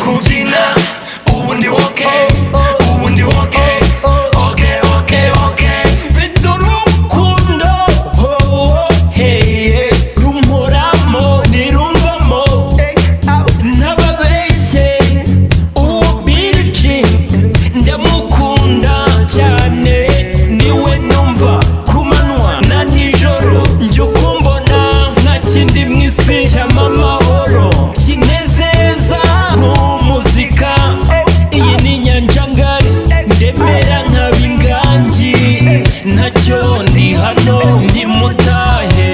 kubyina ubundi okay ubundi okay okay okay okay mfite urukundo hey rumuramo nirumvamo ntababeshye ubirije ndamukunda cyane niwe numva kumanywa na nijoro njye kumbona nta kindi mwisi cy'amahoro kinezeza nk'umuzika iyi ni inyanja ngari ndemera nk'abingangi ntacyo ndi hano ndimutahe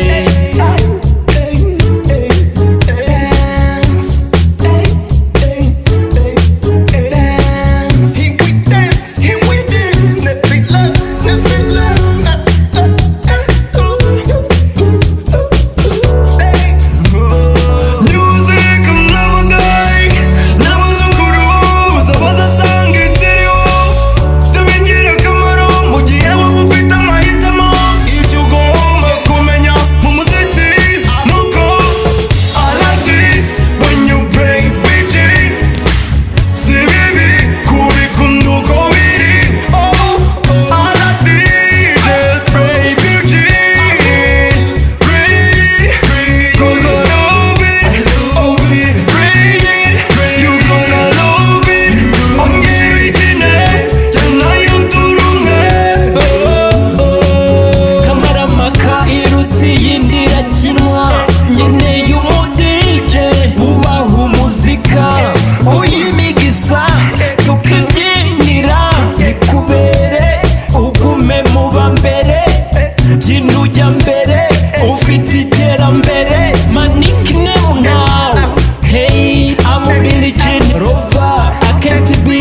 uyimigisa tukibyinira bikubere ugume muba mbere byinujya mbere ufite iterambere my nickname now hey I'm a Billie Jean Rover I can't be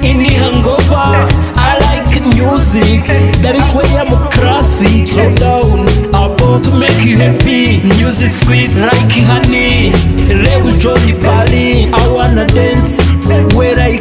in the hangover I like music that is why I'm classy slow down about to make you happy music sweet like honey Lewi Johnny Bali I wanna dance where I